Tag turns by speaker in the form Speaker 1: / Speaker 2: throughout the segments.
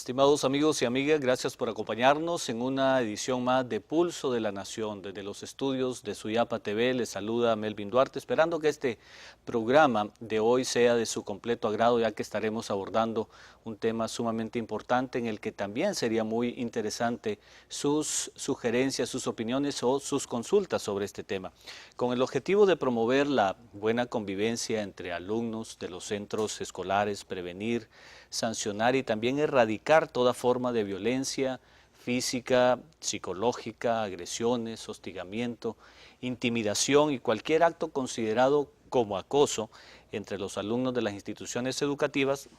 Speaker 1: Estimados amigos y amigas, gracias por acompañarnos en una edición más de Pulso de la Nación. Desde los estudios de Suyapa TV les saluda Melvin Duarte, esperando que este programa de hoy sea de su completo agrado, ya que estaremos abordando un tema sumamente importante en el que también sería muy interesante sus sugerencias, sus opiniones o sus consultas sobre este tema. Con el objetivo de promover la buena convivencia entre alumnos de los centros escolares, prevenir, sancionar y también erradicar toda forma de violencia física, psicológica, agresiones, hostigamiento, intimidación y cualquier acto considerado como acoso entre los alumnos de las instituciones educativas.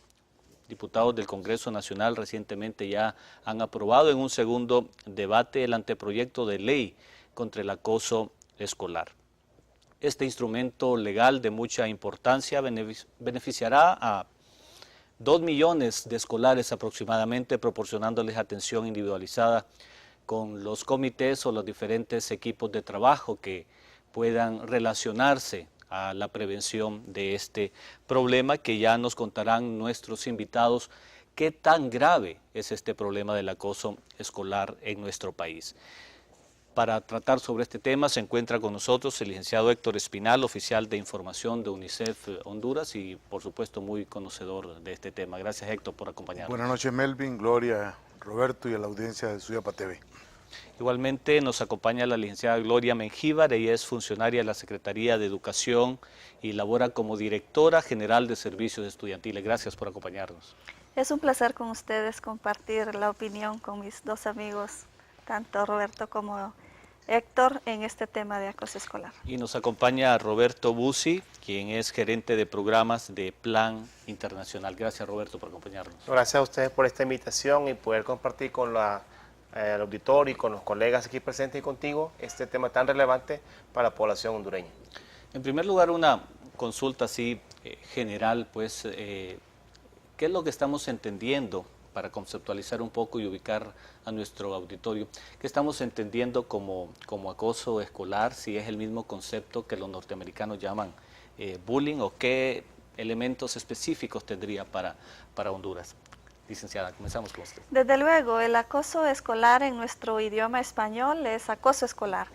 Speaker 1: Diputados del Congreso Nacional recientemente ya han aprobado en un segundo debate el anteproyecto de ley contra el acoso escolar. Este instrumento legal de mucha importancia beneficiará a 2 millones de escolares aproximadamente, proporcionándoles atención individualizada con los comités o los diferentes equipos de trabajo que puedan relacionarse a la prevención de este problema, que ya nos contarán nuestros invitados qué tan grave es este problema del acoso escolar en nuestro país. Para tratar sobre este tema se encuentra con nosotros el licenciado Héctor Espinal, oficial de información de UNICEF Honduras y por supuesto muy conocedor de este tema. Gracias, Héctor, por acompañarnos.
Speaker 2: Buenas noches, Melvin, Gloria, Roberto y a la audiencia de Suyapa TV.
Speaker 1: Igualmente nos acompaña la licenciada Gloria Mengíbar, ella es funcionaria de la Secretaría de Educación y labora como directora general de servicios estudiantiles. Gracias por acompañarnos.
Speaker 3: Es un placer con ustedes compartir la opinión con mis dos amigos, tanto Roberto como Héctor, en este tema de acoso escolar.
Speaker 1: Y nos acompaña Roberto Busi, quien es gerente de programas de Plan Internacional. Gracias, Roberto, por acompañarnos.
Speaker 4: Gracias a ustedes por esta invitación y poder compartir con el auditorio y con los colegas aquí presentes y contigo este tema tan relevante para la población hondureña.
Speaker 1: En primer lugar, una consulta así general, pues, ¿qué es lo que estamos entendiendo para conceptualizar un poco y ubicar a nuestro auditorio? ¿Qué estamos entendiendo como acoso escolar? Si es el mismo concepto que los norteamericanos llaman bullying, o qué elementos específicos tendría para Honduras. Licenciada, comenzamos con usted.
Speaker 3: Desde luego, el acoso escolar en nuestro idioma español es acoso escolar.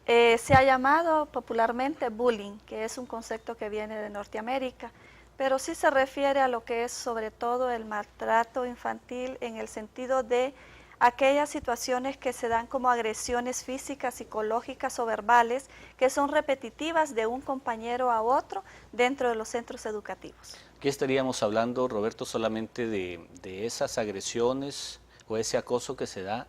Speaker 3: Se ha llamado popularmente bullying, que es un concepto que viene de Norteamérica, pero sí se refiere a lo que es sobre todo el maltrato infantil en el sentido de aquellas situaciones que se dan como agresiones físicas, psicológicas o verbales que son repetitivas de un compañero a otro dentro de los centros educativos.
Speaker 1: Aquí estaríamos hablando, Roberto, solamente de esas agresiones o ese acoso que se da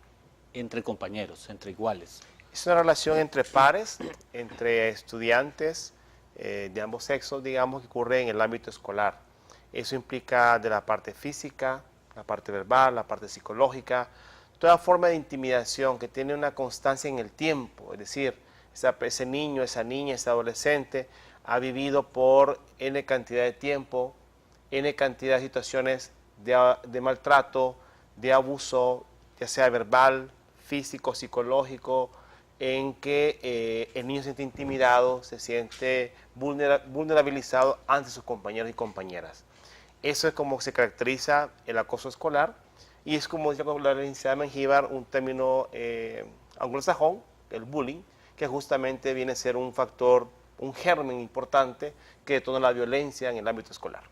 Speaker 1: entre compañeros, entre iguales.
Speaker 4: Es una relación entre pares, entre estudiantes de ambos sexos, digamos, que ocurre en el ámbito escolar. Eso implica de la parte física, la parte verbal, la parte psicológica, toda forma de intimidación que tiene una constancia en el tiempo, es decir, ese niño, esa niña, ese adolescente ha vivido por N cantidad de tiempo, N cantidad de situaciones de maltrato, de abuso, ya sea verbal, físico, psicológico, en que el niño se siente intimidado, se siente vulnerabilizado ante sus compañeros y compañeras. Eso es como se caracteriza el acoso escolar y es, como dice la licenciada Mengíbar, un término anglosajón, el bullying, que justamente viene a ser un factor, un germen importante que detona la violencia en el ámbito escolar.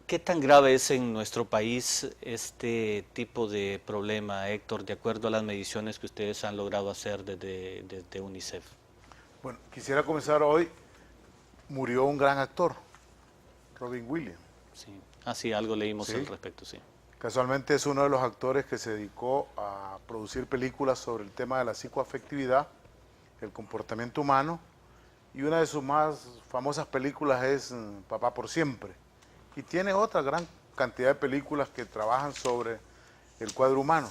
Speaker 1: ¿Qué tan grave es en nuestro país este tipo de problema, Héctor, de acuerdo a las mediciones que ustedes han logrado hacer desde UNICEF?
Speaker 2: Bueno, quisiera comenzar hoy. Murió un gran actor, Robin Williams.
Speaker 1: Sí, así algo leímos
Speaker 2: Sí.
Speaker 1: al respecto, sí.
Speaker 2: Casualmente es uno de los actores que se dedicó a producir películas sobre el tema de la psicoafectividad, el comportamiento humano, y una de sus más famosas películas es Papá por Siempre. Y tiene otra gran cantidad de películas que trabajan sobre el cuadro humano.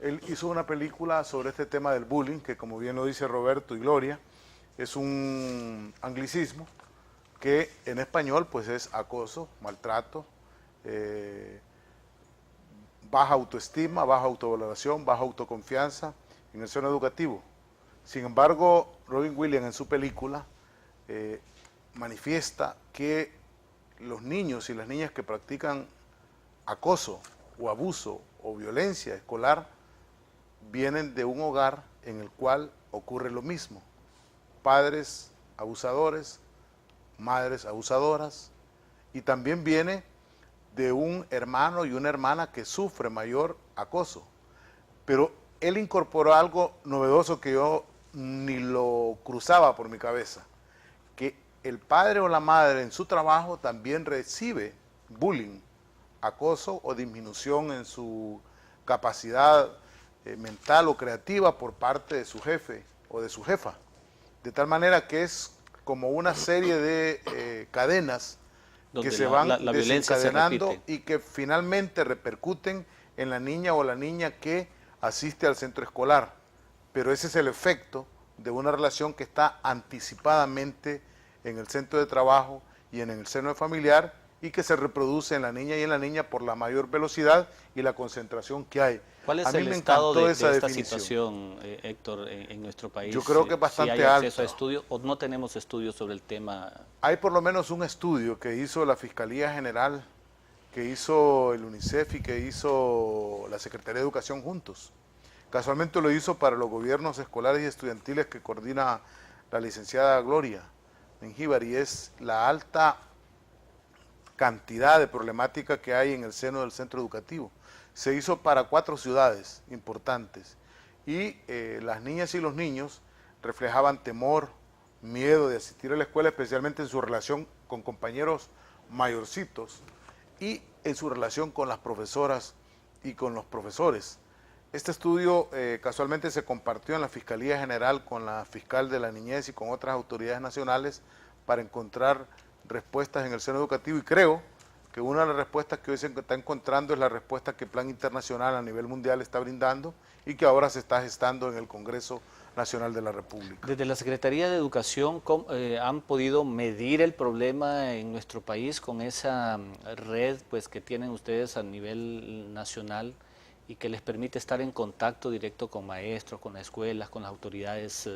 Speaker 2: Él hizo una película sobre este tema del bullying, que como bien lo dice Roberto y Gloria, es un anglicismo que en español pues es acoso, maltrato, baja autoestima, baja autovaloración, baja autoconfianza en el seno educativo. Sin embargo, Robin Williams en su película manifiesta que los niños y las niñas que practican acoso o abuso o violencia escolar vienen de un hogar en el cual ocurre lo mismo. Padres abusadores, madres abusadoras, y también viene de un hermano y una hermana que sufre mayor acoso. Pero él incorporó algo novedoso que yo ni lo cruzaba por mi cabeza, que el padre o la madre en su trabajo también recibe bullying, acoso o disminución en su capacidad mental o creativa por parte de su jefe o de su jefa. De tal manera que es como una serie de cadenas
Speaker 1: Donde
Speaker 2: que se van
Speaker 1: la violencia se
Speaker 2: desencadenando
Speaker 1: repite.
Speaker 2: y que finalmente repercuten en la niña o la niña que asiste al centro escolar. Pero ese es el efecto de una relación que está anticipadamente en el centro de trabajo y en el seno familiar y que se reproduce en la niña y en la niña por la mayor velocidad y la concentración que hay.
Speaker 1: ¿Cuál es
Speaker 2: A mí
Speaker 1: el
Speaker 2: me
Speaker 1: estado
Speaker 2: encantó
Speaker 1: de
Speaker 2: esa
Speaker 1: esta
Speaker 2: definición.
Speaker 1: situación, Héctor, en nuestro país?
Speaker 2: Yo creo que es bastante
Speaker 1: ¿Si hay acceso
Speaker 2: alta.
Speaker 1: a estudios o no tenemos estudios sobre el tema?
Speaker 2: Hay por lo menos un estudio que hizo la Fiscalía General, que hizo el UNICEF y que hizo la Secretaría de Educación juntos. Casualmente lo hizo para los gobiernos escolares y estudiantiles que coordina la licenciada Gloria Mengíbar, y es la alta cantidad de problemática que hay en el seno del centro educativo. Se hizo para 4 ciudades importantes y las niñas y los niños reflejaban temor, miedo de asistir a la escuela, especialmente en su relación con compañeros mayorcitos y en su relación con las profesoras y con los profesores. Este estudio casualmente se compartió en la Fiscalía General con la fiscal de la niñez y con otras autoridades nacionales para encontrar respuestas en el seno educativo, y creo que una de las respuestas que hoy se está encontrando es la respuesta que el Plan Internacional a nivel mundial está brindando y que ahora se está gestando en el Congreso Nacional de la República.
Speaker 1: Desde la Secretaría de Educación, ¿han podido medir el problema en nuestro país con esa red pues, que tienen ustedes a nivel nacional y que les permite estar en contacto directo con maestros, con las escuelas, con las autoridades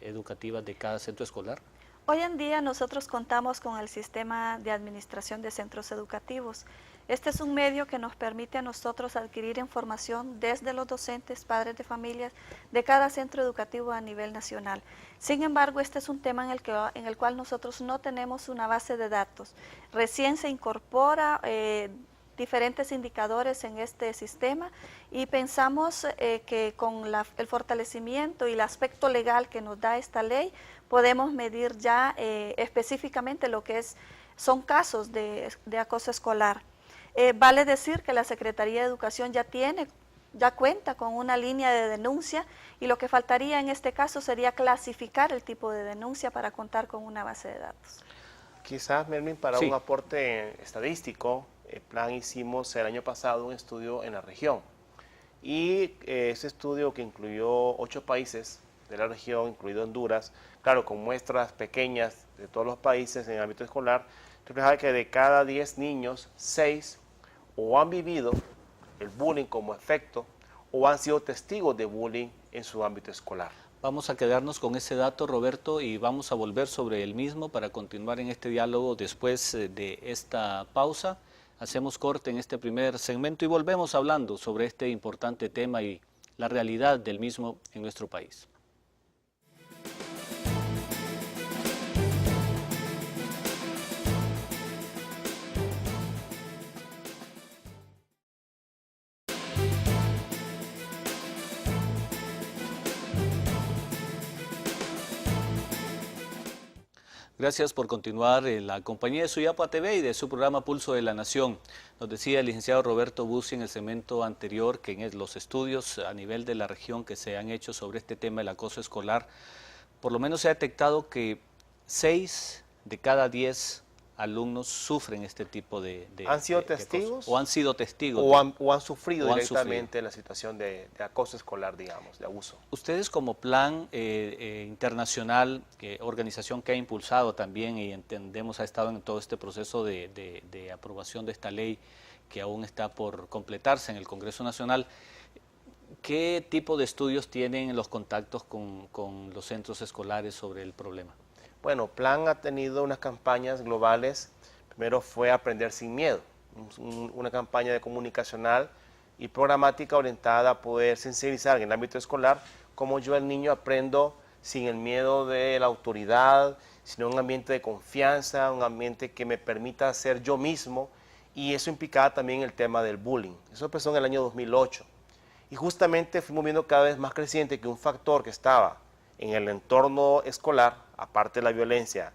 Speaker 1: educativas de cada centro escolar?
Speaker 3: Hoy en día nosotros contamos con el sistema de administración de centros educativos. Este es un medio que nos permite a nosotros adquirir información desde los docentes, padres de familias, de cada centro educativo a nivel nacional. Sin embargo, este es un tema en el cual nosotros no tenemos una base de datos. Recién se incorpora diferentes indicadores en este sistema y pensamos que con el fortalecimiento y el aspecto legal que nos da esta ley, podemos medir ya específicamente lo que son casos de acoso escolar. Vale decir que la Secretaría de Educación ya cuenta con una línea de denuncia, y lo que faltaría en este caso sería clasificar el tipo de denuncia para contar con una base de datos.
Speaker 4: Quizás, Melvin, para
Speaker 1: Sí.
Speaker 4: un aporte estadístico, el plan hicimos el año pasado un estudio en la región, y ese estudio, que incluyó 8 países de la región, incluido Honduras, claro, con muestras pequeñas de todos los países en el ámbito escolar, refleja que de cada 10 niños, 6 o han vivido el bullying como efecto o han sido testigos de bullying en su ámbito escolar.
Speaker 1: Vamos a quedarnos con ese dato, Roberto, y vamos a volver sobre el mismo para continuar en este diálogo después de esta pausa. Hacemos corte en este primer segmento y volvemos hablando sobre este importante tema y la realidad del mismo en nuestro país. Gracias por continuar en la compañía de Suyapa TV y de su programa Pulso de la Nación. Nos decía el licenciado Roberto Bussi en el segmento anterior que en los estudios a nivel de la región que se han hecho sobre este tema del acoso escolar, por lo menos se ha detectado que 6 de cada 10 alumnos sufren este tipo de
Speaker 4: ¿Han sido
Speaker 1: de acoso,
Speaker 4: testigos?
Speaker 1: o han sido testigos.
Speaker 4: O han sufrido
Speaker 1: o han
Speaker 4: directamente la situación de acoso escolar, digamos, de abuso.
Speaker 1: Ustedes como plan internacional, organización que ha impulsado también y entendemos ha estado en todo este proceso de aprobación de esta ley que aún está por completarse en el Congreso Nacional, ¿qué tipo de estudios tienen los contactos con los centros escolares sobre el problema?
Speaker 4: Bueno, Plan ha tenido unas campañas globales. Primero fue Aprender sin Miedo, una campaña de comunicacional y programática orientada a poder sensibilizar en el ámbito escolar cómo yo el niño aprendo sin el miedo de la autoridad, sino un ambiente de confianza, un ambiente que me permita ser yo mismo, y eso implicaba también el tema del bullying. Eso empezó en el año 2008. Y justamente fuimos viendo cada vez más creciente que un factor que estaba en el entorno escolar, aparte de la violencia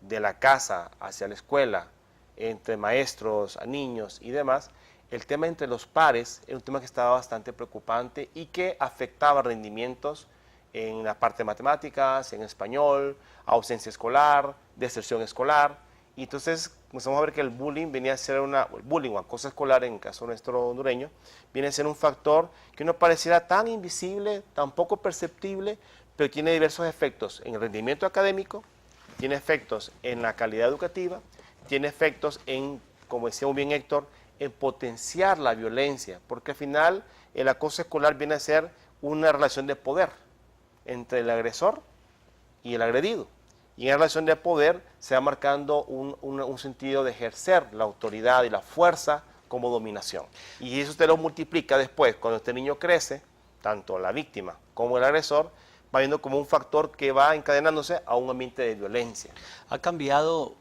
Speaker 4: de la casa hacia la escuela, entre maestros, a niños y demás, el tema entre los pares era un tema que estaba bastante preocupante y que afectaba rendimientos en la parte de matemáticas, en español, ausencia escolar, deserción escolar. Y entonces comenzamos a ver que el bullying venía a ser el bullying o acoso escolar, en el caso nuestro hondureño, viene a ser un factor que no pareciera tan invisible, tan poco perceptible, pero tiene diversos efectos en el rendimiento académico, tiene efectos en la calidad educativa, tiene efectos en, como decía muy bien Héctor, en potenciar la violencia, porque al final el acoso escolar viene a ser una relación de poder entre el agresor y el agredido. Y en la relación de poder se va marcando un sentido de ejercer la autoridad y la fuerza como dominación. Y eso usted lo multiplica después, cuando este niño crece, tanto la víctima como el agresor, va viendo como un factor que va encadenándose a un ambiente de violencia.
Speaker 1: ¿Ha cambiado,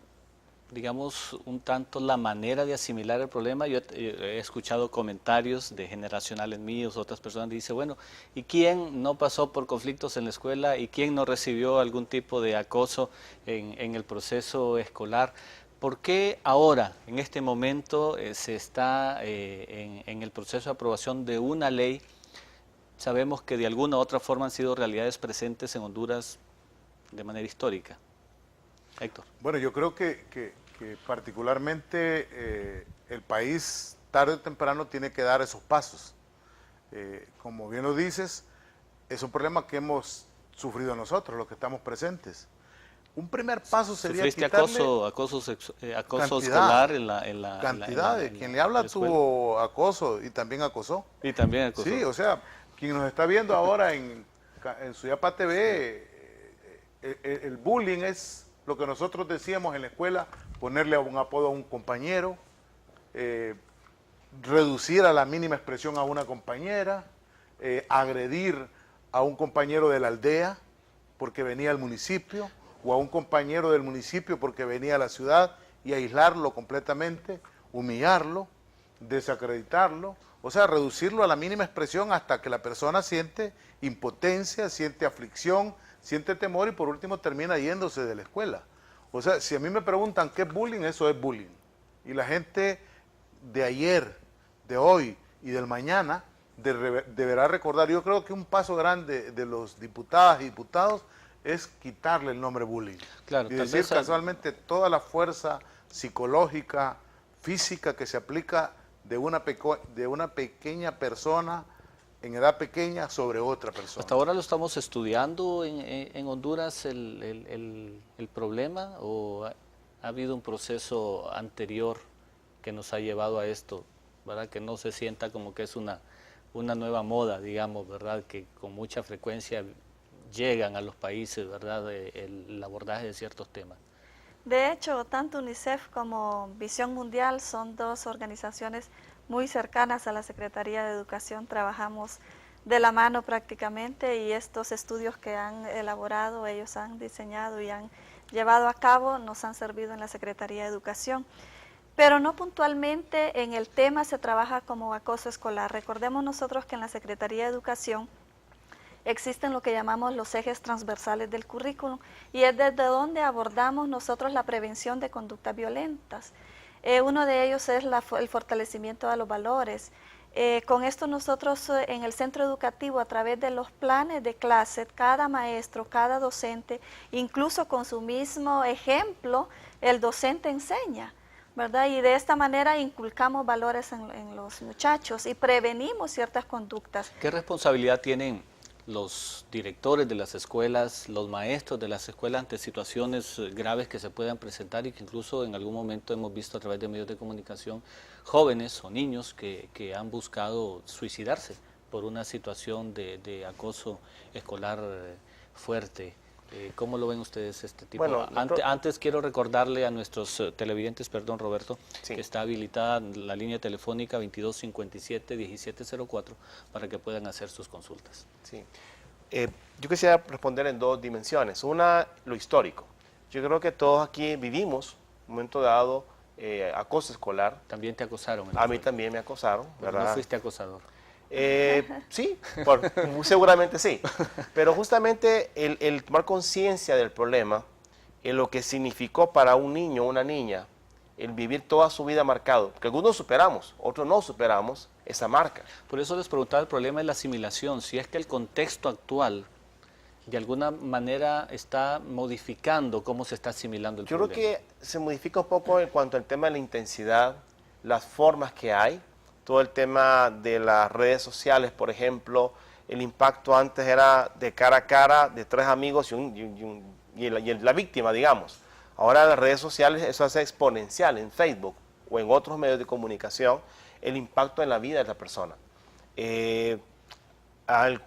Speaker 1: digamos, un tanto la manera de asimilar el problema? Yo he escuchado comentarios de generacionales míos, otras personas dicen, bueno, ¿y quién no pasó por conflictos en la escuela? ¿Y quién no recibió algún tipo de acoso en el proceso escolar? ¿Por qué ahora, en este momento, se está en el proceso de aprobación de una ley? Sabemos que de alguna u otra forma han sido realidades presentes en Honduras de manera histórica. Héctor.
Speaker 2: Bueno, yo creo que particularmente el país tarde o temprano tiene que dar esos pasos. Como bien lo dices, es un problema que hemos sufrido nosotros, los que estamos presentes. Un primer paso sería
Speaker 1: ¿Sufriste acoso
Speaker 2: cantidad,
Speaker 1: escolar en la
Speaker 2: cantidad de quien le habla tuvo acoso y también acosó.
Speaker 1: Y también acosó.
Speaker 2: Sí, o sea, quien nos está viendo ahora en Suyapa TV, el bullying es lo que nosotros decíamos en la escuela, ponerle un apodo a un compañero, reducir a la mínima expresión a una compañera, agredir a un compañero de la aldea porque venía al municipio, o a un compañero del municipio porque venía a la ciudad, y aislarlo completamente, humillarlo, desacreditarlo, o sea, reducirlo a la mínima expresión hasta que la persona siente impotencia, siente aflicción, siente temor y por último termina yéndose de la escuela. O sea, si a mí me preguntan qué es bullying, eso es bullying. Y la gente de ayer, de hoy y del mañana deberá recordar, yo creo que un paso grande de los diputadas y diputados es quitarle el nombre bullying.
Speaker 1: Claro,
Speaker 2: y decir casualmente toda la fuerza psicológica, física que se aplica de una pequeña persona en edad pequeña sobre otra persona.
Speaker 1: ¿Hasta ahora lo estamos estudiando en Honduras el problema, o ha habido un proceso anterior que nos ha llevado a esto, ¿verdad? Que no se sienta como que es una nueva moda, digamos, ¿verdad? Que con mucha frecuencia llegan a los países, ¿verdad? El abordaje de ciertos temas.
Speaker 3: De hecho, tanto UNICEF como Visión Mundial son dos organizaciones muy cercanas a la Secretaría de Educación. Trabajamos de la mano prácticamente, y estos estudios que han elaborado, ellos han diseñado y han llevado a cabo, nos han servido en la Secretaría de Educación. Pero no puntualmente en el tema se trabaja como acoso escolar. Recordemos nosotros que en la Secretaría de Educación existen lo que llamamos los ejes transversales del currículum, y es desde donde abordamos nosotros la prevención de conductas violentas. Uno de ellos es el fortalecimiento de los valores. Con esto nosotros en el centro educativo, a través de los planes de clase, cada maestro, cada docente, incluso con su mismo ejemplo, el docente enseña, ¿verdad? Y de esta manera inculcamos valores en los muchachos y prevenimos ciertas conductas.
Speaker 1: ¿Qué responsabilidad tienen los directores de las escuelas, los maestros de las escuelas ante situaciones graves que se puedan presentar, y que incluso en algún momento hemos visto a través de medios de comunicación jóvenes o niños que han buscado suicidarse por una situación de acoso escolar fuerte? ¿Cómo lo ven ustedes este tipo?
Speaker 4: Bueno,
Speaker 1: Antes quiero recordarle a nuestros televidentes, perdón Roberto,
Speaker 4: Sí.
Speaker 1: que está habilitada la línea telefónica 2257-1704 para que puedan hacer sus consultas.
Speaker 4: Sí. Yo quisiera responder en dos dimensiones. Una, lo histórico. Yo creo que todos aquí vivimos, un momento dado, acoso escolar.
Speaker 1: También te acosaron.
Speaker 4: A mí también me acosaron,
Speaker 1: Pero
Speaker 4: ¿verdad?
Speaker 1: no fuiste acosador.
Speaker 4: Sí, seguramente sí. Pero justamente el tomar conciencia del problema, en lo que significó para un niño o una niña, el vivir toda su vida marcado, que algunos superamos, otros no superamos esa marca.
Speaker 1: Por eso les preguntaba, el problema es la asimilación, si es que el contexto actual de alguna manera está modificando cómo se está asimilando el
Speaker 4: Yo
Speaker 1: problema.
Speaker 4: creo que se modifica un poco en cuanto al tema de la intensidad, las formas que hay, todo el tema de las redes sociales, por ejemplo, el impacto antes era de cara a cara, de tres amigos y la víctima, digamos. Ahora las redes sociales, eso hace exponencial en Facebook o en otros medios de comunicación, el impacto en la vida de la persona.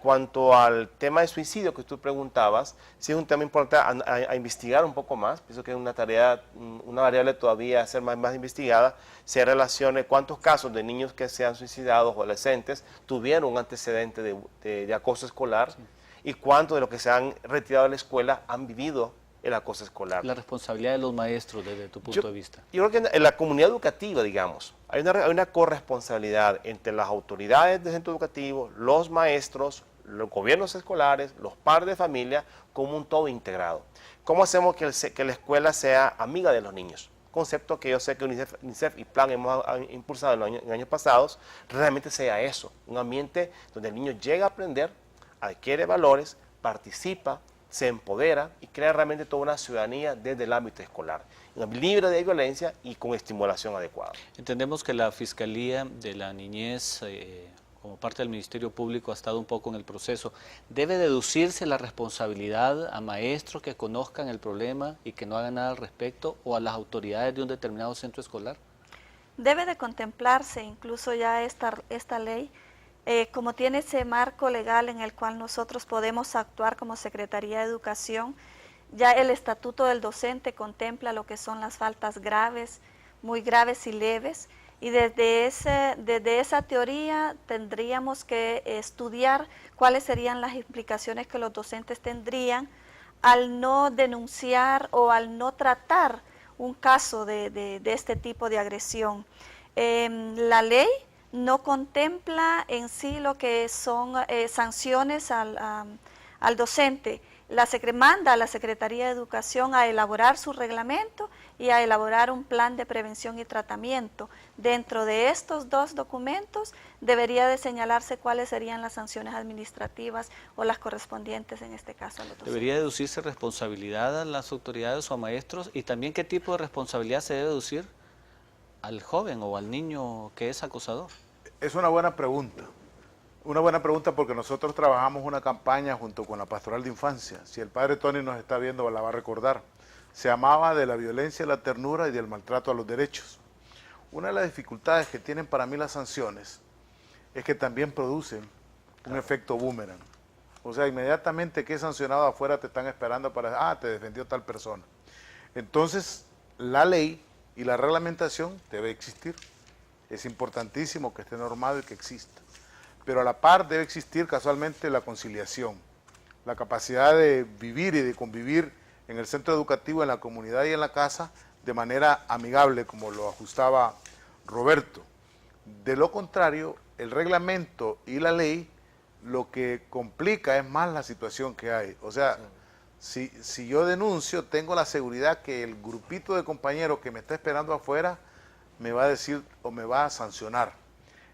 Speaker 4: Cuanto al tema de suicidio que tú preguntabas, sí es un tema importante a investigar un poco más. Pienso que es una tarea, una variable todavía a ser más investigada. Se relacione cuántos casos de niños que se han suicidado, adolescentes, tuvieron un antecedente de acoso escolar, sí, y cuántos de los que se han retirado de la escuela han vivido el acoso escolar.
Speaker 1: La responsabilidad de los maestros desde tu punto de vista.
Speaker 4: Yo creo que en la comunidad educativa, digamos, hay una corresponsabilidad entre las autoridades del centro educativo, los maestros, los gobiernos escolares, los padres de familia, como un todo integrado. ¿Cómo hacemos que la escuela sea amiga de los niños? Concepto que yo sé que UNICEF y Plan hemos impulsado en años pasados, realmente sea eso, un ambiente donde el niño llega a aprender, adquiere valores, participa, se empodera y crea realmente toda una ciudadanía desde el ámbito escolar, libre de violencia y con estimulación adecuada.
Speaker 1: Entendemos que la Fiscalía de la Niñez, como parte del Ministerio Público, ha estado un poco en el proceso. ¿Debe deducirse la responsabilidad a maestros que conozcan el problema y que no hagan nada al respecto, o a las autoridades de un determinado centro escolar?
Speaker 3: Debe de contemplarse incluso ya esta ley, como tiene ese marco legal en el cual nosotros podemos actuar como Secretaría de Educación. Ya el Estatuto del Docente contempla lo que son las faltas graves, muy graves y leves, y desde esa teoría tendríamos que estudiar cuáles serían las implicaciones que los docentes tendrían al no denunciar o al no tratar un caso de este tipo de agresión. La ley no contempla en sí lo que son sanciones al docente. Manda a la Secretaría de Educación a elaborar su reglamento y a elaborar un plan de prevención y tratamiento. Dentro de estos dos documentos debería de señalarse cuáles serían las sanciones administrativas o las correspondientes en este caso a los docentes.
Speaker 1: ¿Debería deducirse responsabilidad a las autoridades o a maestros? Y también, ¿qué tipo de responsabilidad se debe deducir al joven o al niño que es acosador?
Speaker 2: Es una buena pregunta. Una buena pregunta porque nosotros trabajamos una campaña junto con la Pastoral de Infancia. Si el padre Tony nos está viendo, la va a recordar. Se llamaba de la violencia, la ternura y del maltrato a los derechos. Una de las dificultades que tienen para mí las sanciones es que también producen un efecto boomerang. O sea, inmediatamente que es sancionado afuera te están esperando para, te defendió tal persona. Entonces, la ley y la reglamentación debe existir. Es importantísimo que esté normado y que exista. Pero a la par debe existir casualmente la conciliación, la capacidad de vivir y de convivir en el centro educativo, en la comunidad y en la casa de manera amigable, como lo ajustaba Roberto. De lo contrario, el reglamento y la ley lo que complica es más la situación que hay. O sea, si yo denuncio, tengo la seguridad que el grupito de compañeros que me está esperando afuera me va a decir o me va a sancionar.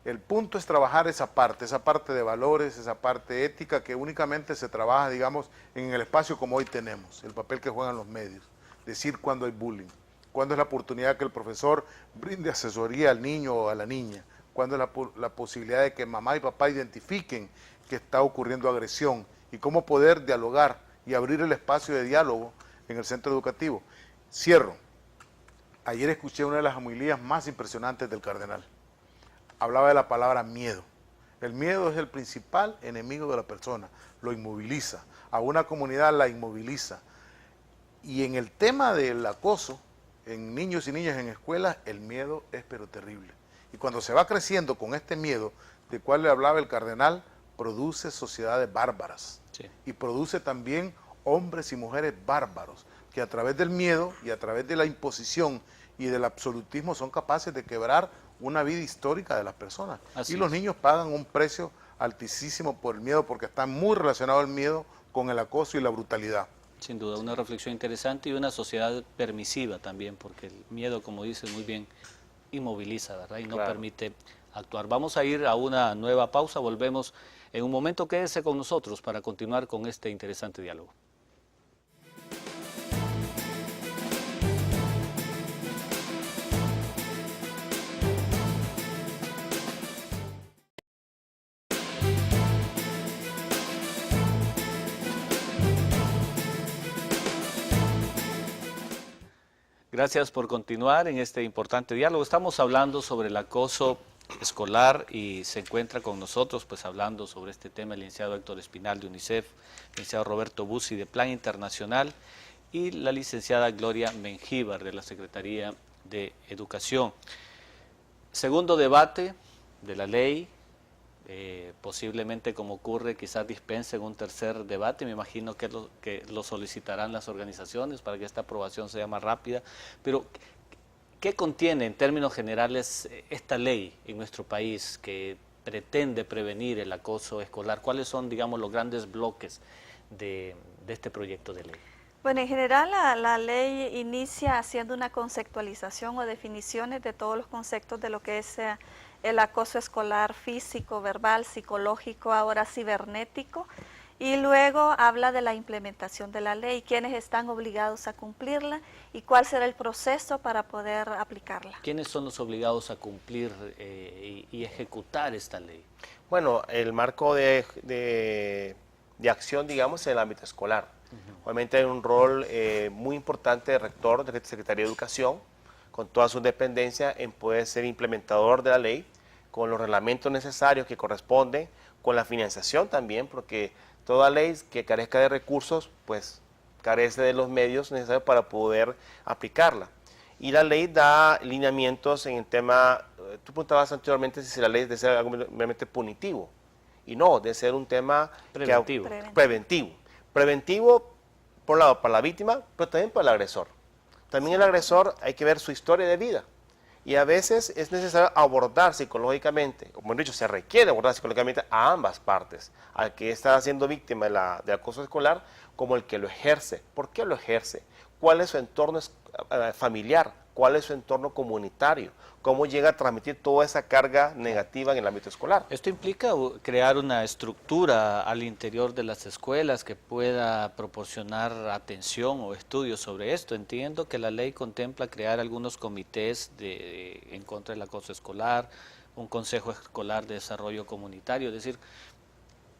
Speaker 2: El punto es trabajar esa parte de valores, esa parte ética que únicamente se trabaja, digamos, en el espacio como hoy tenemos, el papel que juegan los medios. Decir cuándo hay bullying, cuándo es la oportunidad que el profesor brinde asesoría al niño o a la niña, cuándo es la posibilidad de que mamá y papá identifiquen que está ocurriendo agresión y cómo poder dialogar y abrir el espacio de diálogo en el centro educativo. Cierro. Ayer escuché una de las homilías más impresionantes del cardenal. Hablaba de la palabra miedo. El miedo es el principal enemigo de la persona, lo inmoviliza, a una comunidad la inmoviliza. Y en el tema del acoso, en niños y niñas en escuelas, el miedo es pero terrible. Y cuando se va creciendo con este miedo, del cual le hablaba el cardenal, produce sociedades bárbaras.
Speaker 1: Sí.
Speaker 2: Y produce también hombres y mujeres bárbaros, que a través del miedo y a través de la imposición y del absolutismo son capaces de quebrar una vida histórica de las personas.
Speaker 1: Así
Speaker 2: y los
Speaker 1: es.
Speaker 2: niños pagan un precio altísimo por el miedo, porque está muy relacionado el miedo con el acoso y la brutalidad.
Speaker 1: Sin duda, una reflexión interesante y una sociedad permisiva también, porque el miedo, como dices muy bien, inmoviliza, ¿verdad? Y no
Speaker 4: Claro.
Speaker 1: permite actuar. Vamos a ir a una nueva pausa, volvemos en un momento. Quédese con nosotros para continuar con este interesante diálogo. Gracias por continuar en este importante diálogo. Estamos hablando sobre el acoso escolar y se encuentra con nosotros pues hablando sobre este tema el licenciado Héctor Espinal de UNICEF, el licenciado Roberto Bussi de Plan Internacional y la licenciada Gloria Mengíbar de la Secretaría de Educación. Segundo debate de la ley. Posiblemente, como ocurre, quizás dispensen un tercer debate. Me imagino que lo solicitarán las organizaciones para que esta aprobación sea más rápida. Pero, ¿qué contiene en términos generales esta ley en nuestro país que pretende prevenir el acoso escolar? ¿Cuáles son, digamos, los grandes bloques de este proyecto de ley?
Speaker 3: Bueno, en general la ley inicia haciendo una conceptualización o definiciones de todos los conceptos de lo que es el acoso escolar físico, verbal, psicológico, ahora cibernético, y luego habla de la implementación de la ley, quiénes están obligados a cumplirla y cuál será el proceso para poder aplicarla.
Speaker 1: ¿Quiénes son los obligados a cumplir y ejecutar esta ley?
Speaker 4: Bueno, el marco de acción, digamos, en el ámbito escolar. Obviamente hay un rol muy importante de rector, de Secretaría de Educación, con toda su dependencia en poder ser implementador de la ley, con los reglamentos necesarios que corresponden, con la financiación también, porque toda ley que carezca de recursos, pues carece de los medios necesarios para poder aplicarla. Y la ley da lineamientos en el tema, tú preguntabas anteriormente si la ley debe ser algo meramente punitivo, y no, debe ser un tema
Speaker 1: Preventivo.
Speaker 4: Preventivo, por un lado, para la víctima, pero también para el agresor. También el agresor hay que ver su historia de vida. Y a veces es necesario abordar psicológicamente, como he dicho, se requiere abordar psicológicamente a ambas partes, al que está siendo víctima de acoso escolar, como el que lo ejerce. ¿Por qué lo ejerce? ¿Cuál es su entorno familiar? ¿Cuál es su entorno comunitario? ¿Cómo llega a transmitir toda esa carga negativa en el ámbito escolar?
Speaker 1: Esto implica crear una estructura al interior de las escuelas que pueda proporcionar atención o estudios sobre esto. Entiendo que la ley contempla crear algunos comités en contra del acoso escolar, un consejo escolar de desarrollo comunitario, es decir,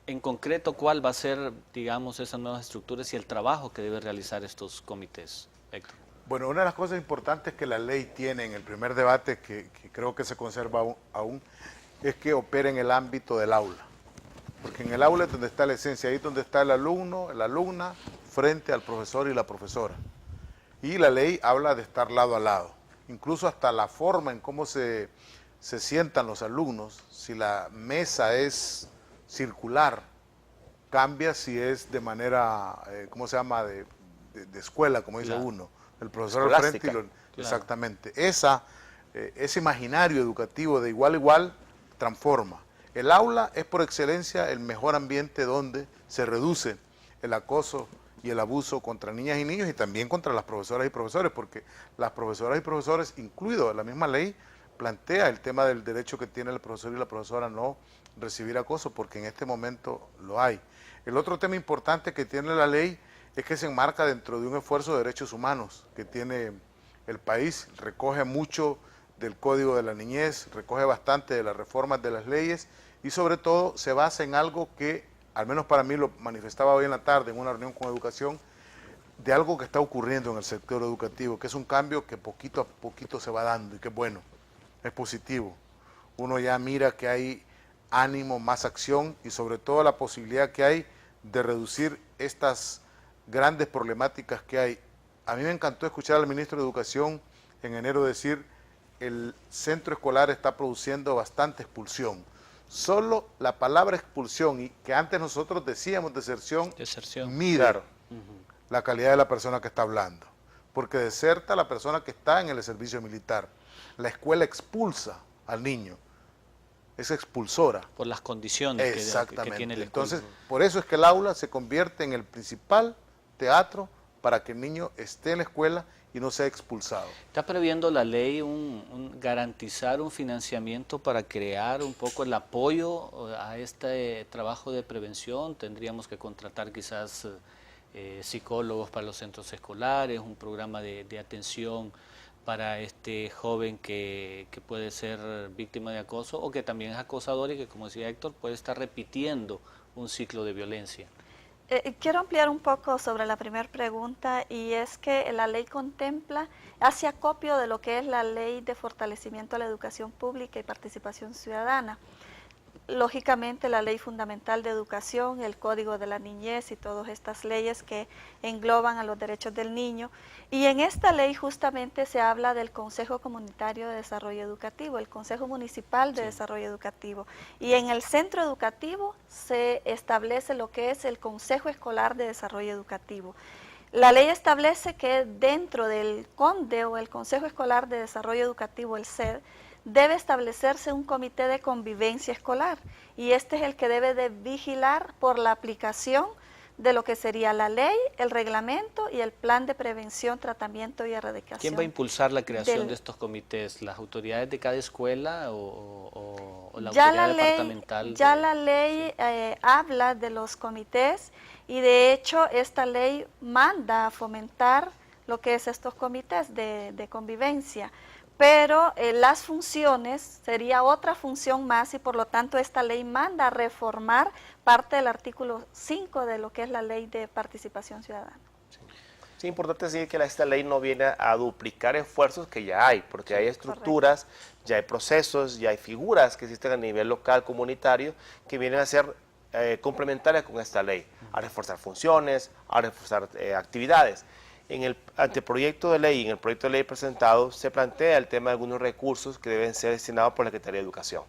Speaker 1: en concreto, ¿cuál va a ser, digamos, esas nuevas estructuras y el trabajo que deben realizar estos comités, Héctor?
Speaker 2: Bueno, una de las cosas importantes que la ley tiene en el primer debate, que creo que se conserva aún, es que opera en el ámbito del aula. Porque en el aula es donde está la esencia, ahí es donde está el alumno, la alumna, frente al profesor y la profesora. Y la ley habla de estar lado a lado. Incluso hasta la forma en cómo se sientan los alumnos, si la mesa es circular, cambia si es de manera, ¿cómo se llama?, de escuela, como dice
Speaker 1: Claro.
Speaker 2: uno. El profesor al frente y
Speaker 4: Escolástica.
Speaker 2: exactamente. Ese imaginario educativo de igual a igual transforma. El aula es por excelencia el mejor ambiente donde se reduce el acoso y el abuso contra niñas y niños y también contra las profesoras y profesores, porque las profesoras y profesores, incluido la misma ley, plantea el tema del derecho que tiene el profesor y la profesora a no recibir acoso, porque en este momento lo hay. El otro tema importante que tiene la ley es que se enmarca dentro de un esfuerzo de derechos humanos que tiene el país, recoge mucho del Código de la Niñez, recoge bastante de las reformas de las leyes y sobre todo se basa en algo que, al menos para mí lo manifestaba hoy en la tarde en una reunión con educación, de algo que está ocurriendo en el sector educativo, que es un cambio que poquito a poquito se va dando y que es bueno, es positivo. Uno ya mira que hay ánimo, más acción y sobre todo la posibilidad que hay de reducir estas grandes problemáticas que hay. A mí me encantó escuchar al ministro de Educación en enero decir el centro escolar está produciendo bastante expulsión. Solo la palabra expulsión, y que antes nosotros decíamos deserción, mide
Speaker 4: claro.
Speaker 2: la calidad de la persona que está hablando. Porque deserta la persona que está en el servicio militar. La escuela expulsa al niño. Es expulsora.
Speaker 1: Por las condiciones que tiene el
Speaker 2: Entonces,
Speaker 1: escuela.
Speaker 2: por eso es que el aula se convierte en el principal teatro para que el niño esté en la escuela y no sea expulsado.
Speaker 1: ¿Está previendo la ley garantizar un financiamiento para crear un poco el apoyo a este trabajo de prevención? Tendríamos que contratar quizás psicólogos para los centros escolares, un programa de atención para este joven que puede ser víctima de acoso o que también es acosador y que, como decía Héctor, puede estar repitiendo un ciclo de violencia.
Speaker 3: Quiero ampliar un poco sobre la primera pregunta, y es que la ley contempla, hace acopio de lo que es la ley de fortalecimiento a la educación pública y participación ciudadana. Lógicamente la Ley Fundamental de Educación, el Código de la Niñez y todas estas leyes que engloban a los derechos del niño. Y en esta ley justamente se habla del Consejo Comunitario de Desarrollo Educativo, el Consejo Municipal de Desarrollo Educativo. Y en el centro educativo se establece lo que es el Consejo Escolar de Desarrollo Educativo. La ley establece que dentro del CONDE o el Consejo Escolar de Desarrollo Educativo, el CED, debe establecerse un comité de convivencia escolar, y este es el que debe de vigilar por la aplicación de lo que sería la ley, el reglamento y el plan de prevención, tratamiento y erradicación.
Speaker 1: ¿Quién va a impulsar la creación de estos comités? ¿Las autoridades de cada escuela o la autoridad departamental?
Speaker 3: Ya la ley habla de los comités, y de hecho esta ley manda a fomentar lo que es estos comités de convivencia. Pero las funciones sería otra función más, y por lo tanto esta ley manda a reformar parte del artículo 5 de lo que es la Ley de Participación Ciudadana.
Speaker 4: Sí, es importante decir que esta ley no viene a duplicar esfuerzos que ya hay, porque hay estructuras, ya hay procesos, ya hay figuras que existen a nivel local, comunitario, que vienen a ser complementarias con esta ley, a reforzar funciones, a reforzar actividades. En el anteproyecto de ley, en el proyecto de ley presentado, se plantea el tema de algunos recursos que deben ser destinados por la Secretaría de Educación.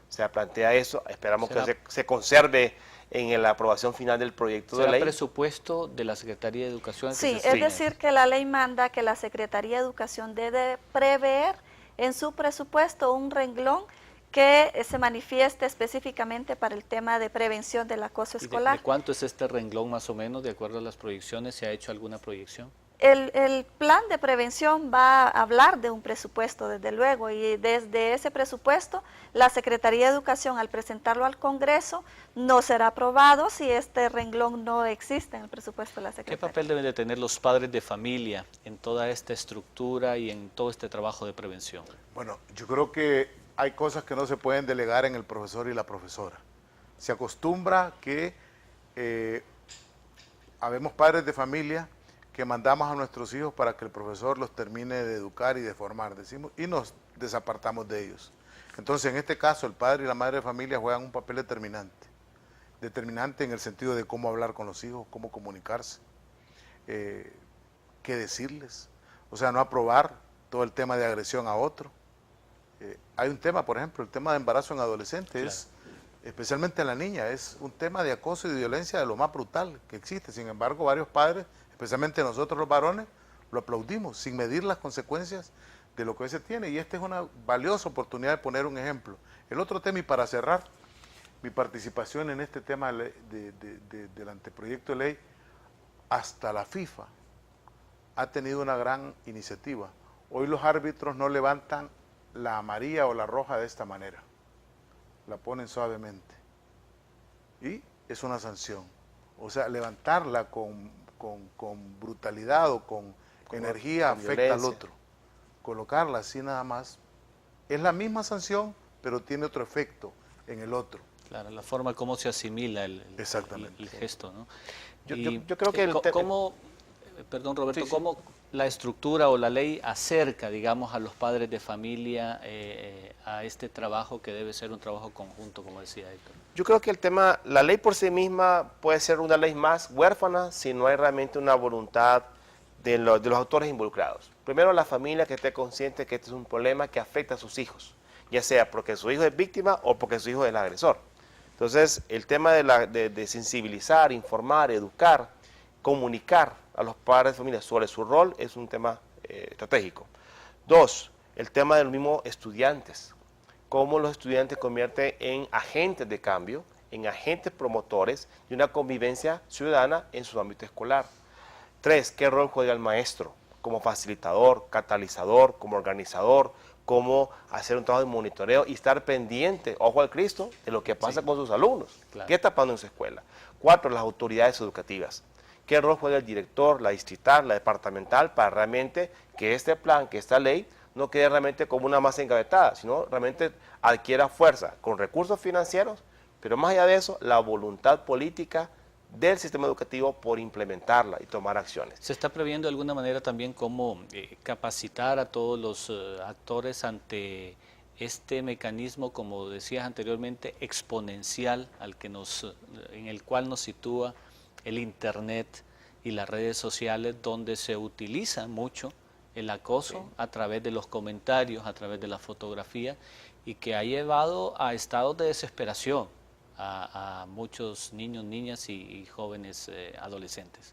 Speaker 4: Se plantea eso, esperamos que se conserve en la aprobación final del proyecto de ley.
Speaker 1: ¿Será presupuesto de la Secretaría de Educación?
Speaker 3: Sí, es decir que la ley manda que la Secretaría de Educación debe prever en su presupuesto un renglón que se manifieste específicamente para el tema de prevención del acoso escolar.
Speaker 1: ¿De cuánto es este renglón más o menos, de acuerdo a las proyecciones? ¿Se ha hecho alguna proyección?
Speaker 3: El plan de prevención va a hablar de un presupuesto, desde luego, y desde ese presupuesto la Secretaría de Educación, al presentarlo al Congreso, no será aprobado si este renglón no existe en el presupuesto de la Secretaría.
Speaker 1: ¿Qué papel deben de tener los padres de familia en toda esta estructura y en todo este trabajo de prevención?
Speaker 2: Bueno, yo creo que hay cosas que no se pueden delegar en el profesor y la profesora. Se acostumbra que habemos padres de familia que mandamos a nuestros hijos para que el profesor los termine de educar y de formar, decimos, y nos desapartamos de ellos. Entonces, en este caso, el padre y la madre de familia juegan un papel determinante. Determinante en el sentido de cómo hablar con los hijos, cómo comunicarse, qué decirles. O sea, no aprobar todo el tema de agresión a otro. Hay un tema, por ejemplo, el tema de embarazo en adolescentes, especialmente en la niña, es un tema de acoso y de violencia de lo más brutal que existe. Sin embargo, varios padres, especialmente nosotros los varones, lo aplaudimos sin medir las consecuencias de lo que se tiene, y esta es una valiosa oportunidad de poner un ejemplo. El otro tema, y para cerrar mi participación en este tema del anteproyecto de ley, hasta la FIFA ha tenido una gran iniciativa. Hoy los árbitros no levantan la amarilla o la roja de esta manera, la ponen suavemente, y es una sanción. O sea, levantarla con brutalidad o con energía afecta al otro. Colocarla así nada más es la misma sanción, pero tiene otro efecto en el otro.
Speaker 1: Claro, la forma como se asimila el
Speaker 2: Exactamente.
Speaker 1: el gesto, ¿no?
Speaker 4: Yo creo que
Speaker 1: perdón Roberto,
Speaker 4: Sí, sí.
Speaker 1: cómo la estructura o la ley acerca, digamos, a los padres de familia a este trabajo que debe ser un trabajo conjunto, como decía Héctor?
Speaker 4: Yo creo que el tema, la ley por sí misma puede ser una ley más huérfana si no hay realmente una voluntad de los autores involucrados. Primero, la familia que esté consciente que este es un problema que afecta a sus hijos, ya sea porque su hijo es víctima o porque su hijo es el agresor. Entonces, el tema de sensibilizar, informar, educar, comunicar a los padres de familia sobre su rol es un tema estratégico. Dos, el tema de los mismos estudiantes, cómo los estudiantes convierten en agentes de cambio, en agentes promotores de una convivencia ciudadana en su ámbito escolar. Tres, ¿qué rol juega el maestro? Como facilitador, catalizador, como organizador, cómo hacer un trabajo de monitoreo y estar pendiente, ojo al Cristo, de lo que pasa con sus alumnos.
Speaker 1: Claro.
Speaker 4: ¿Qué está pasando en su escuela? Cuatro, las autoridades educativas. ¿Qué rol juega el director, la distrital, la departamental para realmente que este plan, que esta ley, no quede realmente como una masa engavetada, sino realmente adquiera fuerza con recursos financieros, pero más allá de eso, la voluntad política del sistema educativo por implementarla y tomar acciones.
Speaker 1: ¿Se está previendo de alguna manera también cómo capacitar a todos los actores ante este mecanismo, como decías anteriormente, exponencial en el cual nos sitúa el Internet y las redes sociales, donde se utiliza mucho el acoso a través de los comentarios, a través de la fotografía, y que ha llevado a estados de desesperación a muchos niños, niñas y jóvenes adolescentes?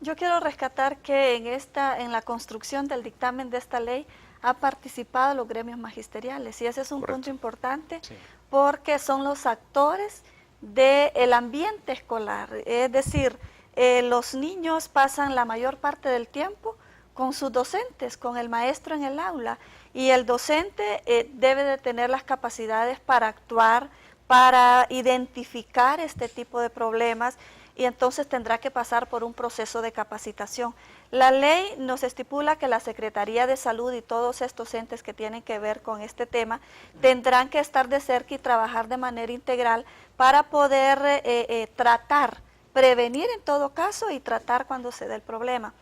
Speaker 3: Yo quiero rescatar que en la construcción del dictamen de esta ley ha participado los gremios magisteriales, y ese es un
Speaker 4: Correcto.
Speaker 3: punto importante,
Speaker 1: Sí.
Speaker 3: porque son los actores del ambiente escolar. Es decir, los niños pasan la mayor parte del tiempo con sus docentes, con el maestro en el aula, y el docente debe de tener las capacidades para actuar, para identificar este tipo de problemas, y entonces tendrá que pasar por un proceso de capacitación. La ley nos estipula que la Secretaría de Salud y todos estos entes que tienen que ver con este tema tendrán que estar de cerca y trabajar de manera integral para poder tratar, prevenir en todo caso y tratar cuando se dé el problema.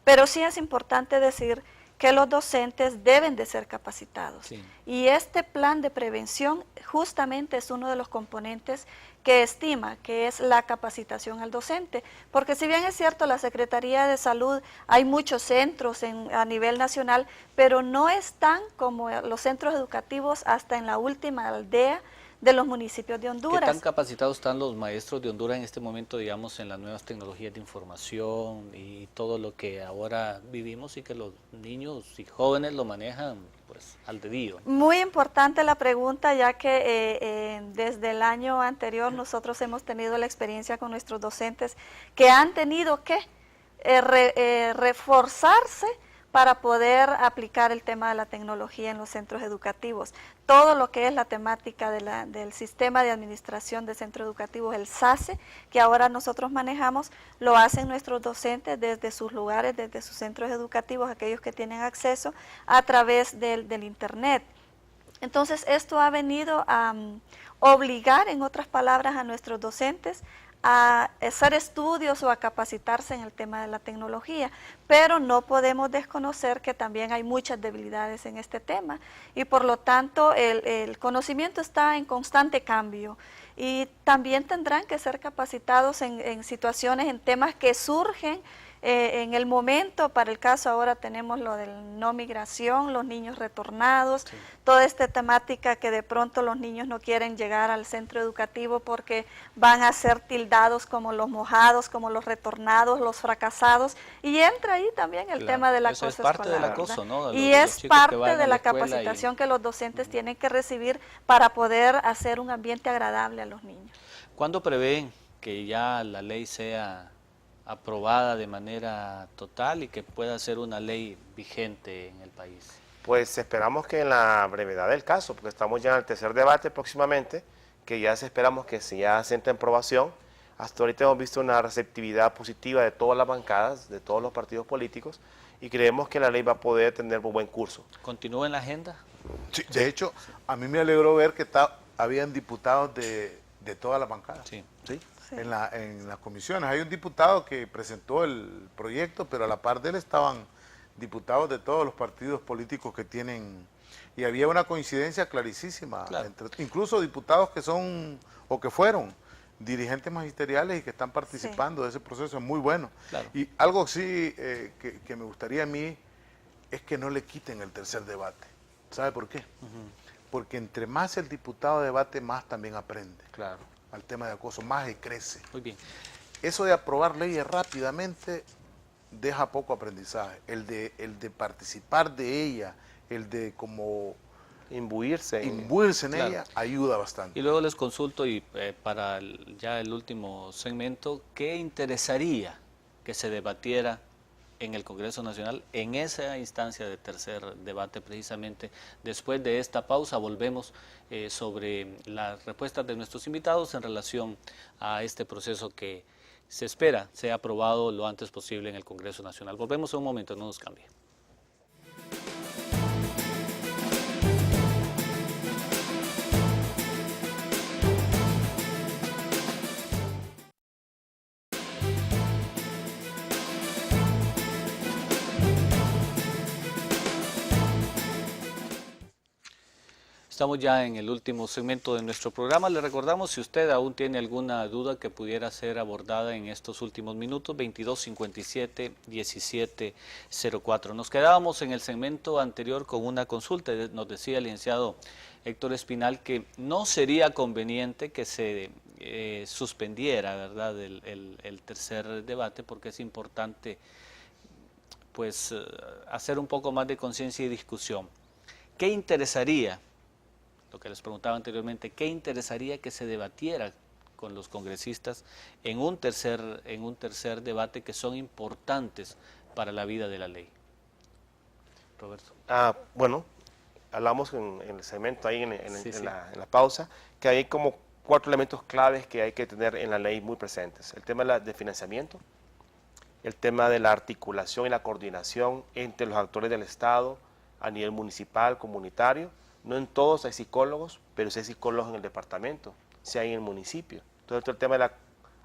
Speaker 3: Pero sí es importante decir que los docentes deben de ser capacitados.
Speaker 1: Sí.
Speaker 3: Y este plan de prevención justamente es uno de los componentes que estima, que es la capacitación al docente. Porque si bien es cierto, la Secretaría de Salud, hay muchos centros a nivel nacional, pero no están como los centros educativos hasta en la última aldea de los municipios de
Speaker 1: ¿Qué
Speaker 3: Honduras.
Speaker 1: tan capacitados están los maestros de Honduras en este momento, digamos, en las nuevas tecnologías de información y todo lo que ahora vivimos y que los niños y jóvenes lo manejan pues al dedillo?
Speaker 3: Muy importante la pregunta, ya que desde el año anterior nosotros hemos tenido la experiencia con nuestros docentes que han tenido que reforzarse para poder aplicar el tema de la tecnología en los centros educativos. Todo lo que es la temática del sistema de administración de centros educativos, el SACE, que ahora nosotros manejamos, lo hacen nuestros docentes desde sus lugares, desde sus centros educativos, aquellos que tienen acceso a través del Internet. Entonces, esto ha venido a obligar, en otras palabras, a nuestros docentes a hacer estudios o a capacitarse en el tema de la tecnología, pero no podemos desconocer que también hay muchas debilidades en este tema, y por lo tanto el conocimiento está en constante cambio, y también tendrán que ser capacitados en situaciones, en temas que surgen en el momento. Para el caso ahora tenemos lo del no migración, los niños retornados, sí, toda esta temática que de pronto los niños no quieren llegar al centro educativo porque van a ser tildados como los mojados, como los retornados, los fracasados, y entra ahí también el tema del acoso escolar.
Speaker 1: Eso es parte del acoso, ¿no?
Speaker 3: Y es parte de la capacitación que los docentes tienen que recibir para poder hacer un ambiente agradable a los niños.
Speaker 1: ¿Cuándo prevén que ya la ley sea aprobada de manera total y que pueda ser una ley vigente en el país?
Speaker 4: Pues esperamos que en la brevedad del caso, porque estamos ya en el tercer debate próximamente, que ya esperamos que ya se entre en aprobación. Hasta ahorita hemos visto una receptividad positiva de todas las bancadas, de todos los partidos políticos, y creemos que la ley va a poder tener un buen curso.
Speaker 1: ¿Continúa en la agenda?
Speaker 2: Sí, de hecho, a mí me alegró ver que habían diputados de de todas las bancadas.
Speaker 1: Sí.
Speaker 2: ¿Sí?
Speaker 3: Sí.
Speaker 2: En las comisiones. Hay un diputado que presentó el proyecto, pero a la par de él estaban diputados de todos los partidos políticos que tienen, y había una coincidencia clarísima,
Speaker 1: Claro.
Speaker 2: incluso diputados que son o que fueron dirigentes magisteriales y que están participando de ese proceso, es muy bueno.
Speaker 1: Claro.
Speaker 2: Y algo sí que me gustaría a mí es que no le quiten el tercer debate. ¿Sabe por qué? Porque entre más el diputado debate, más también aprende
Speaker 1: Claro.
Speaker 2: al tema de acoso, más y crece.
Speaker 1: Muy bien.
Speaker 2: Eso de aprobar leyes rápidamente deja poco aprendizaje. El de participar de ella, el de como
Speaker 4: Imbuirse
Speaker 2: imbuirse en
Speaker 1: Claro.
Speaker 2: ella, ayuda bastante.
Speaker 1: Y luego les consulto, y para ya el último segmento, ¿qué interesaría que se debatiera en el Congreso Nacional en esa instancia de tercer debate? Precisamente después de esta pausa volvemos sobre las respuestas de nuestros invitados en relación a este proceso que se espera sea aprobado lo antes posible en el Congreso Nacional. Volvemos en un momento, no nos cambie. Estamos ya en el último segmento de nuestro programa. Le recordamos, si usted aún tiene alguna duda que pudiera ser abordada en estos últimos minutos, 2257-1704. Nos quedábamos en el segmento anterior con una consulta. Nos decía el licenciado Héctor Espinal que no sería conveniente que se suspendiera, ¿verdad?, el tercer debate, porque es importante pues hacer un poco más de conciencia y discusión. ¿Qué interesaría? Lo que les preguntaba anteriormente, ¿qué interesaría que se debatiera con los congresistas en un tercer debate que son importantes para la vida de la ley? Roberto.
Speaker 4: Bueno, hablamos en el segmento ahí
Speaker 1: Sí.
Speaker 4: en la pausa, que hay como 4 elementos claves que hay que tener en la ley muy presentes. El tema de financiamiento, el tema de la articulación y la coordinación entre los actores del Estado a nivel municipal, comunitario. No en todos hay psicólogos, pero sí hay psicólogos en el departamento, sí hay en el municipio. Entonces el tema de la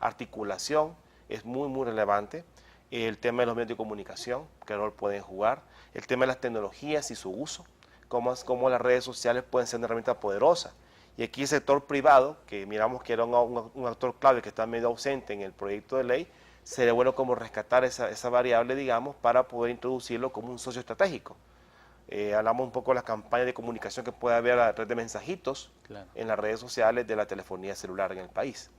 Speaker 4: articulación es muy, muy relevante. El tema de los medios de comunicación, qué rol pueden jugar. El tema de las tecnologías y su uso, cómo las redes sociales pueden ser una herramienta poderosa. Y aquí el sector privado, que miramos que era un actor clave que está medio ausente en el proyecto de ley, sería bueno como rescatar esa variable, digamos, para poder introducirlo como un socio estratégico. Hablamos un poco de las campañas de comunicación que puede haber a la red de mensajitos en las redes sociales de la telefonía celular en el país.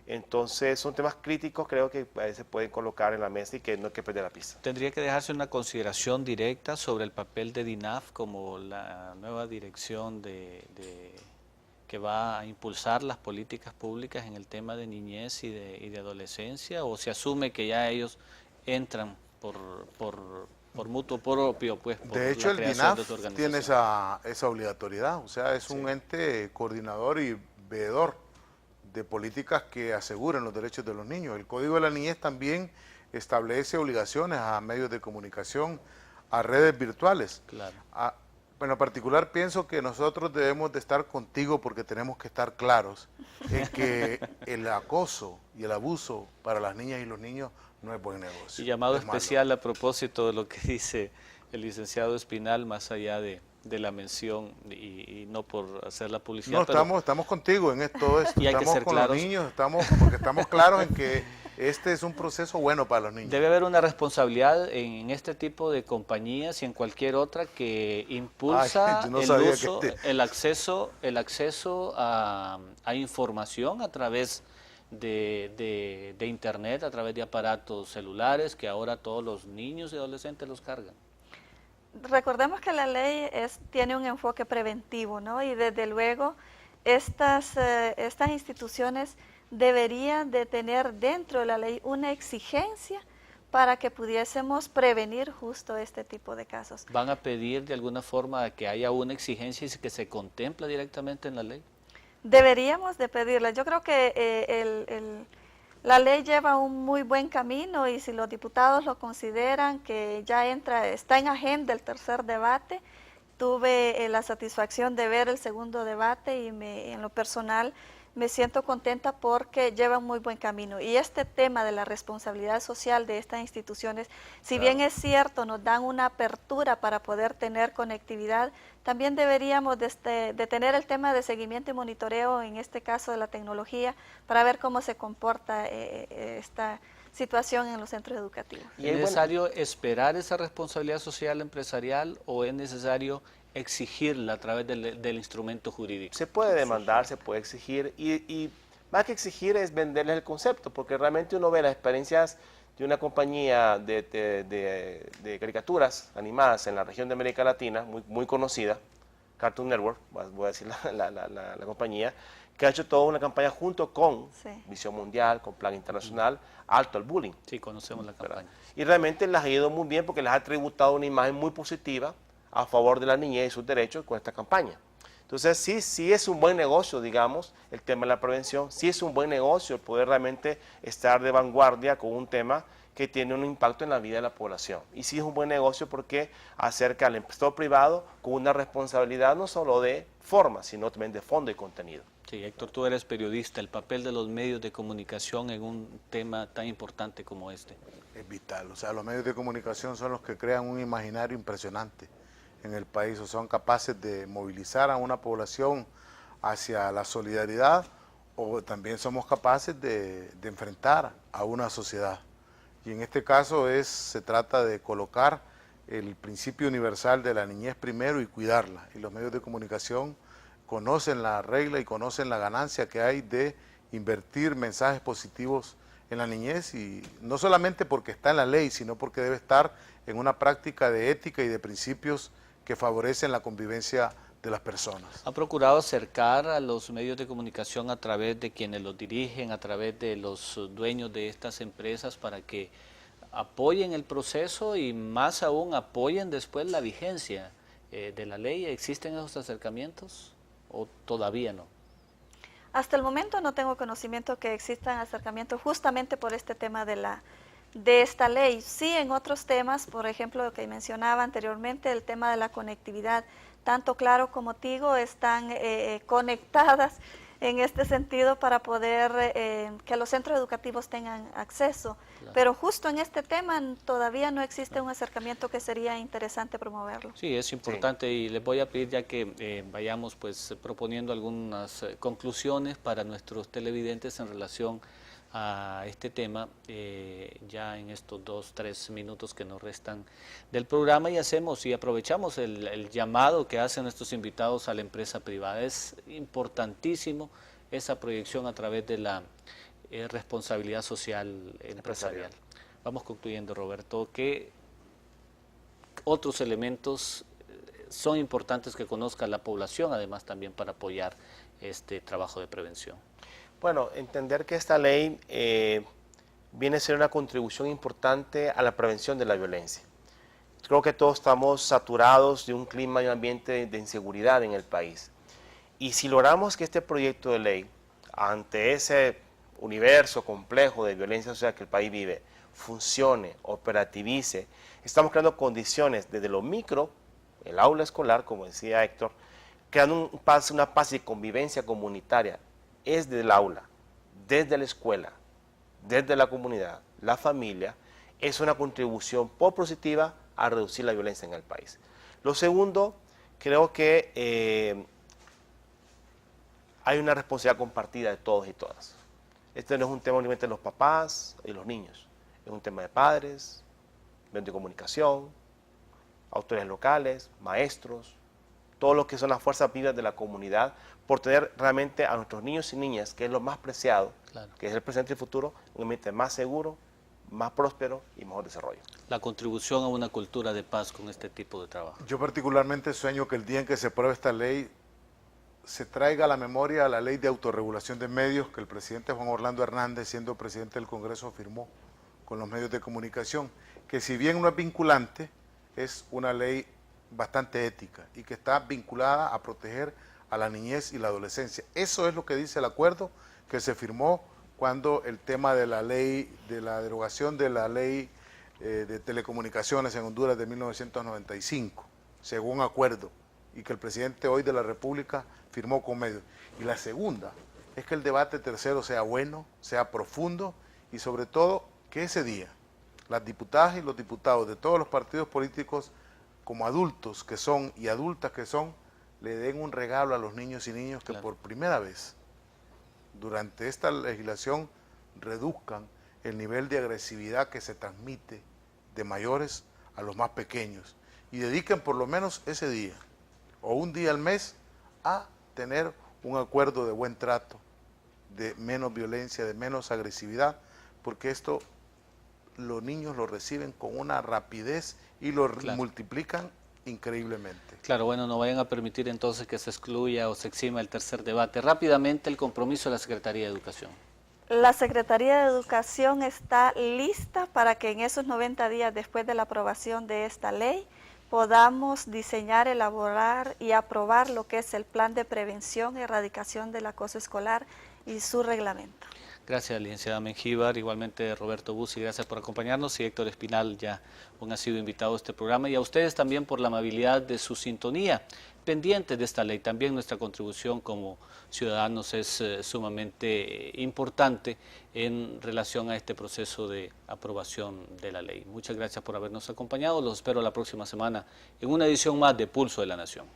Speaker 4: Entonces son temas críticos, creo que se pueden colocar en la mesa y que no hay que perder la pista.
Speaker 1: ¿Tendría que dejarse una consideración directa sobre el papel de DINAF como la nueva dirección que va a impulsar las políticas públicas en el tema de niñez y de adolescencia? ¿O se asume que ya ellos entran por mutuo propio, pues, por
Speaker 2: De hecho,
Speaker 1: la
Speaker 2: el
Speaker 1: creación
Speaker 2: DINAF
Speaker 1: de su organización?
Speaker 2: tiene esa obligatoriedad, o sea, es un ente coordinador y veedor de políticas que aseguren los derechos de los niños. El Código de la Niñez también establece obligaciones a medios de comunicación, a redes virtuales.
Speaker 1: Claro.
Speaker 2: Bueno, en particular pienso que nosotros debemos de estar contigo porque tenemos que estar claros en que el acoso y el abuso para las niñas y los niños no es buen negocio.
Speaker 1: Y llamado
Speaker 2: es malo.
Speaker 1: especial a propósito de lo que dice el licenciado Espinal, más allá de la mención y no por hacer la publicidad.
Speaker 2: No,
Speaker 1: pero
Speaker 2: estamos contigo en todo esto.
Speaker 1: Y hay que
Speaker 2: estamos
Speaker 1: ser
Speaker 2: con
Speaker 1: claros.
Speaker 2: los niños, porque estamos claros en que este es un proceso bueno para los niños.
Speaker 1: debe haber una responsabilidad en este tipo de compañías y en cualquier otra que impulsa
Speaker 2: Ay, yo no sabía
Speaker 1: el uso,
Speaker 2: que
Speaker 1: el acceso a información a través de internet, a través de aparatos celulares que ahora todos los niños y adolescentes los cargan.
Speaker 3: Recordemos que la ley tiene un enfoque preventivo, ¿no? Y desde luego estas instituciones deberían de tener dentro de la ley una exigencia para que pudiésemos prevenir justo este tipo de casos.
Speaker 1: ¿Van a pedir de alguna forma que haya una exigencia y que se contempla directamente en la ley?
Speaker 3: Deberíamos de pedirla. Yo creo que la ley lleva un muy buen camino y si los diputados lo consideran que ya está en agenda el tercer debate, tuve la satisfacción de ver el segundo debate y en lo personal me siento contenta porque lleva un muy buen camino. Y este tema de la responsabilidad social de estas instituciones, si bien es cierto, nos dan una apertura para poder tener conectividad, también deberíamos de tener el tema de seguimiento y monitoreo, en este caso de la tecnología, para ver cómo se comporta esta situación en los centros educativos.
Speaker 1: ¿Es necesario esperar esa responsabilidad social empresarial o es necesario exigirla a través del instrumento jurídico?
Speaker 4: Se puede demandar, se puede exigir y más que exigir es venderles el concepto, porque realmente uno ve las experiencias de una compañía de caricaturas animadas en la región de América Latina, muy conocida, Cartoon Network, voy a decir la compañía, que ha hecho toda una campaña junto con Visión Mundial, con Plan Internacional, Alto al Bullying.
Speaker 1: Sí, conocemos la campaña.
Speaker 4: Y realmente les ha ido muy bien porque les ha tributado una imagen muy positiva a favor de la niñez y sus derechos con esta campaña. Entonces, sí es un buen negocio, digamos, el tema de la prevención, sí es un buen negocio el poder realmente estar de vanguardia con un tema que tiene un impacto en la vida de la población. Y sí es un buen negocio porque acerca al sector privado con una responsabilidad no solo de forma, sino también de fondo y contenido.
Speaker 1: Sí, Héctor, tú eres periodista, el papel de los medios de comunicación en un tema tan importante como este.
Speaker 2: Es vital, o sea, los medios de comunicación son los que crean un imaginario impresionante en el país, o son capaces de movilizar a una población hacia la solidaridad, o también somos capaces de enfrentar a una sociedad. Y en este caso se trata de colocar el principio universal de la niñez primero y cuidarla. Y los medios de comunicación conocen la regla y conocen la ganancia que hay de invertir mensajes positivos en la niñez, y no solamente porque está en la ley, sino porque debe estar en una práctica de ética y de principios que favorecen la convivencia de las personas.
Speaker 1: ¿Ha procurado acercar a los medios de comunicación a través de quienes los dirigen, a través de los dueños de estas empresas para que apoyen el proceso y más aún apoyen después la vigencia de la ley? ¿Existen esos acercamientos o todavía no?
Speaker 3: Hasta el momento no tengo conocimiento que existan acercamientos justamente por este tema de esta ley. Sí, en otros temas, por ejemplo, lo que mencionaba anteriormente, el tema de la conectividad, tanto Claro como Tigo están conectadas en este sentido para poder que los centros educativos tengan acceso. Claro. Pero justo en este tema todavía no existe un acercamiento que sería interesante promoverlo.
Speaker 1: Sí, es importante y les voy a pedir ya que vayamos pues proponiendo algunas conclusiones para nuestros televidentes en relación a este tema ya en estos 2-3 minutos que nos restan del programa, y hacemos y aprovechamos el llamado que hacen nuestros invitados a la empresa privada. Es importantísimo esa proyección a través de la responsabilidad social empresarial. Vamos concluyendo, Roberto. ¿Qué otros elementos son importantes que conozca la población, además también para apoyar este trabajo de prevención?
Speaker 4: Bueno, entender que esta ley viene a ser una contribución importante a la prevención de la violencia. Creo que todos estamos saturados de un clima y un ambiente de inseguridad en el país. Y si logramos que este proyecto de ley, ante ese universo complejo de violencia social que el país vive, funcione, operativice, estamos creando condiciones desde lo micro, el aula escolar, como decía Héctor, creando una paz y convivencia comunitaria. Es desde el aula, desde la escuela, desde la comunidad, la familia, es una contribución positiva a reducir la violencia en el país. Lo segundo, creo que hay una responsabilidad compartida de todos y todas. Este no es un tema únicamente de los papás y los niños, es un tema de padres, medios de comunicación, autoridades locales, maestros, todos los que son las fuerzas vivas de la comunidad, por tener realmente a nuestros niños y niñas, que es lo más preciado, claro, que es el presente y el futuro, un ambiente más seguro, más próspero y mejor desarrollo.
Speaker 1: La contribución a una cultura de paz con este tipo de trabajo.
Speaker 2: Yo particularmente sueño que el día en que se apruebe esta ley, se traiga a la memoria la ley de autorregulación de medios que el presidente Juan Orlando Hernández, siendo presidente del Congreso, firmó con los medios de comunicación, que si bien no es vinculante, es una ley bastante ética y que está vinculada a proteger a la niñez y la adolescencia. Eso es lo que dice el acuerdo que se firmó cuando el tema de la ley, de la derogación de la ley de telecomunicaciones en Honduras de 1995, según acuerdo, y que el presidente hoy de la República firmó con medios. Y la segunda es que el debate tercero sea bueno, sea profundo y sobre todo que ese día las diputadas y los diputados de todos los partidos políticos, como adultos que son y adultas que son, le den un regalo a los niños y niñas que por primera vez durante esta legislación reduzcan el nivel de agresividad que se transmite de mayores a los más pequeños y dediquen por lo menos ese día o un día al mes a tener un acuerdo de buen trato, de menos violencia, de menos agresividad, porque esto los niños lo reciben con una rapidez y lo multiplican increíblemente.
Speaker 1: Claro, bueno, no vayan a permitir entonces que se excluya o se exima el tercer debate. Rápidamente, el compromiso de la Secretaría de Educación.
Speaker 3: La Secretaría de Educación está lista para que en esos 90 días después de la aprobación de esta ley podamos diseñar, elaborar y aprobar lo que es el plan de prevención y erradicación del acoso escolar y su reglamento.
Speaker 1: Gracias, licenciada Mengíbar, igualmente Roberto Bussi, gracias por acompañarnos, y Héctor Espinal ya ha sido invitado a este programa, y a ustedes también por la amabilidad de su sintonía, pendientes de esta ley. También nuestra contribución como ciudadanos es sumamente importante en relación a este proceso de aprobación de la ley. Muchas gracias por habernos acompañado, los espero la próxima semana en una edición más de Pulso de la Nación.